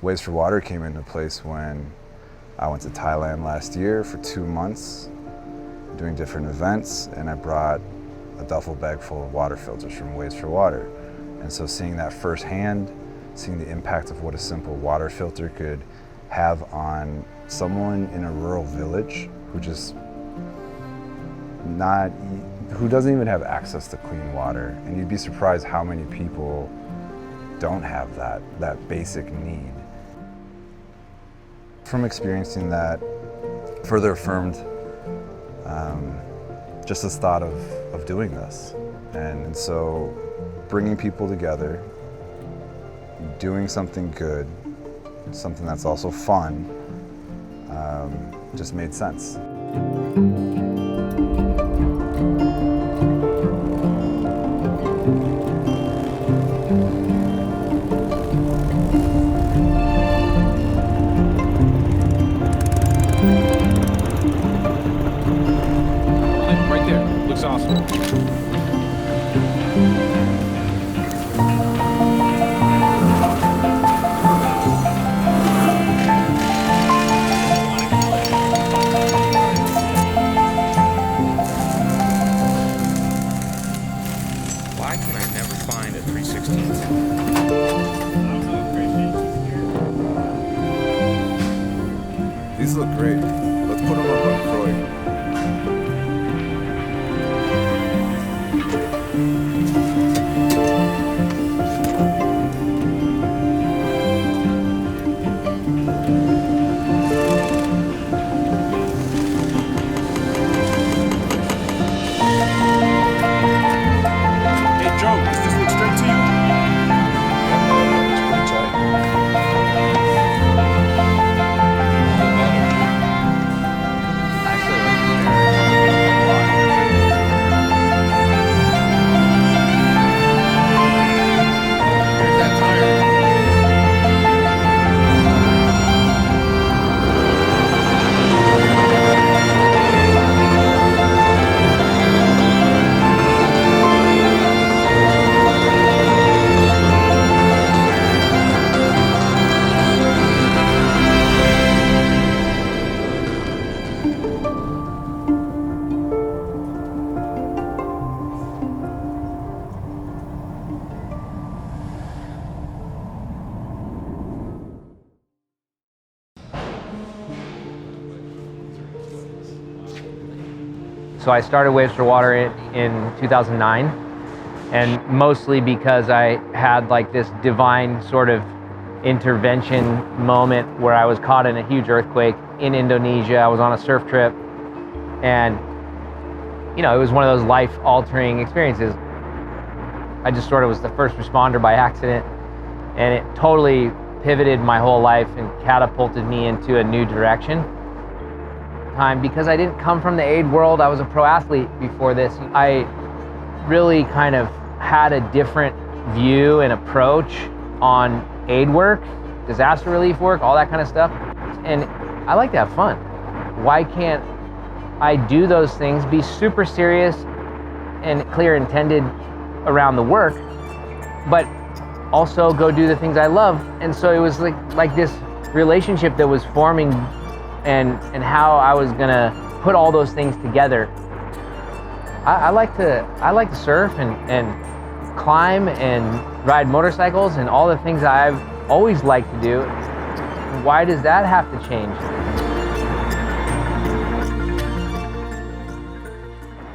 Waves for Water came into place when I went to Thailand last year for 2 months doing different events, and I brought a duffel bag full of water filters from Waves for Water. And so seeing that firsthand, seeing the impact of what a simple water filter could have on someone in a rural village who doesn't even have access to clean water. And you'd be surprised how many people don't have that basic need. From experiencing that, further affirmed just this thought of doing this. And so bringing people together, doing something good, something that's also fun, just made sense. Right there, looks awesome. These look great. Let's put them up on CROIG. Hey Joe, does this look straight to you? It's pretty tight. So I started Waves for Water in 2009, and mostly because I had like this divine sort of intervention moment where I was caught in a huge earthquake in Indonesia. I was on a surf trip, and you know, it was one of those life-altering experiences. I just sort of was the first responder by accident, and it totally pivoted my whole life and catapulted me into a new direction. Because I didn't come from the aid world, I was a pro athlete before this. I really kind of had a different view and approach on aid work, disaster relief work, all that kind of stuff. And I like to have fun. Why can't I do those things, be super serious and clear intended around the work, but also go do the things I love? And so it was like this relationship that was forming, and how I was gonna put all those things together. I like to surf and climb and ride motorcycles and all the things I've always liked to do. Why does that have to change?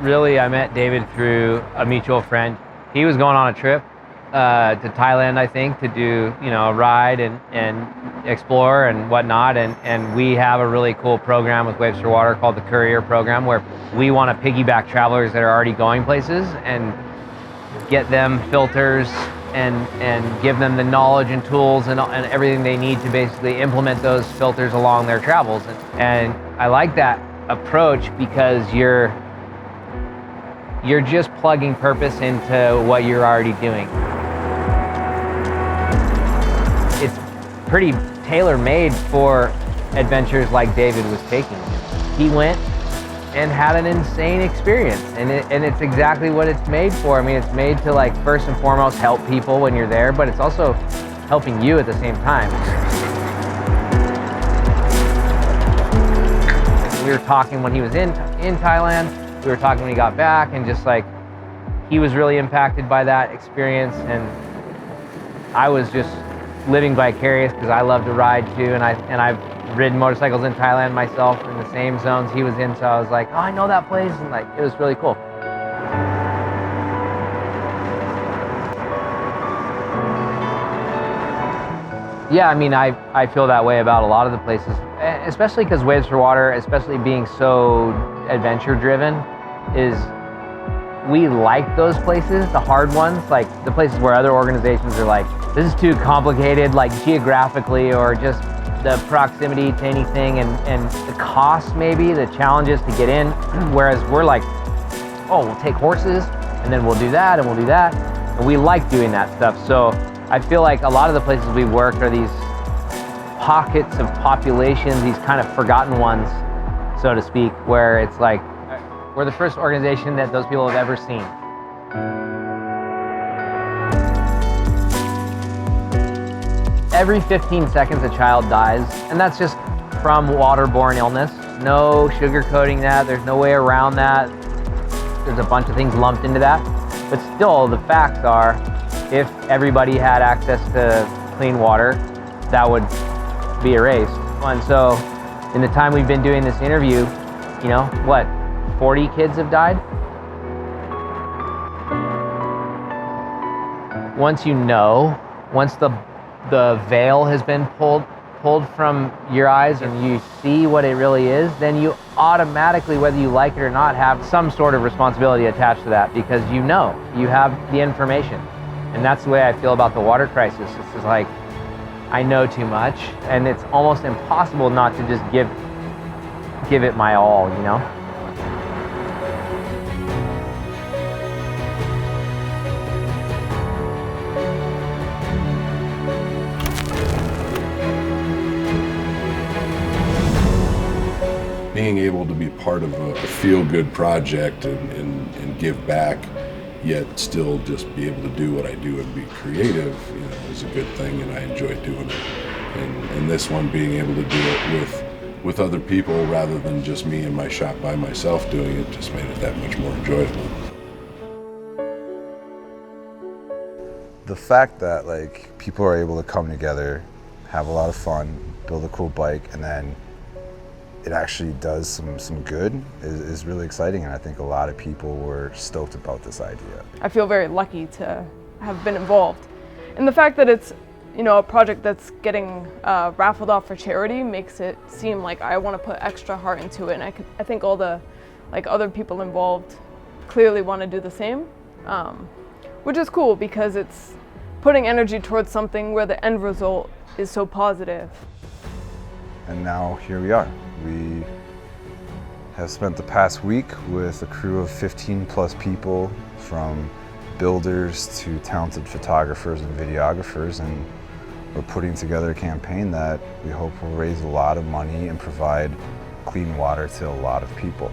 Really, I met David through a mutual friend. He was going on a trip to Thailand, I think, to do, you know, a ride and explore and whatnot. And we have a really cool program with Waves for Water called the Courier program, where we want to piggyback travelers that are already going places and get them filters and give them the knowledge and tools and everything they need to basically implement those filters along their travels. And I like that approach because you're just plugging purpose into what you're already doing. It's pretty tailor-made for adventures like David was taking. He went and had an insane experience, and it's exactly what it's made for. I mean, it's made to, like, first and foremost help people when you're there, but it's also helping you at the same time. we were talking when he was in Thailand, we were talking when he got back, and just like, he was really impacted by that experience, and I was just living vicarious because I love to ride too, and I've ridden motorcycles in Thailand myself in the same zones he was in, so I was like, oh, I know that place, and like, it was really cool. Yeah, I mean, I feel that way about a lot of the places, especially because Waves for Water, especially being so adventure driven, is we like those places, the hard ones, like the places where other organizations are like, this is too complicated, like geographically, or just the proximity to anything, and the cost maybe, the challenges to get in, whereas we're like, oh, we'll take horses, and then we'll do that, and we'll do that, and we like doing that stuff. So I feel like a lot of the places we work are these pockets of populations, these kind of forgotten ones, so to speak, where it's like, we're the first organization that those people have ever seen. Every 15 seconds a child dies, and that's just from waterborne illness. No sugarcoating that, there's no way around that. There's a bunch of things lumped into that. But still, the facts are, if everybody had access to clean water, that would be erased. And so, in the time we've been doing this interview, you know, what, 40 kids have died? Once you know, once the veil has been pulled from your eyes and you see what it really is, then you automatically, whether you like it or not, have some sort of responsibility attached to that, because you know, you have the information. And that's the way I feel about the water crisis. It's just like, I know too much, and it's almost impossible not to just give it my all, you know? Being able to be part of a feel-good project and give back, yet still just be able to do what I do and be creative, you know, is a good thing, and I enjoy doing it. And this one, being able to do it with other people rather than just me in my shop by myself doing it, just made it that much more enjoyable. The fact that like people are able to come together, have a lot of fun, build a cool bike, and then it actually does some good is really exciting, and I think a lot of people were stoked about this idea. I feel very lucky to have been involved. And the fact that it's, you know, a project that's getting raffled off for charity makes it seem like I want to put extra heart into it, and I think all the other people involved clearly want to do the same, which is cool because it's putting energy towards something where the end result is so positive. And now here we are. We have spent the past week with a crew of 15 plus people, from builders to talented photographers and videographers, and we're putting together a campaign that we hope will raise a lot of money and provide clean water to a lot of people.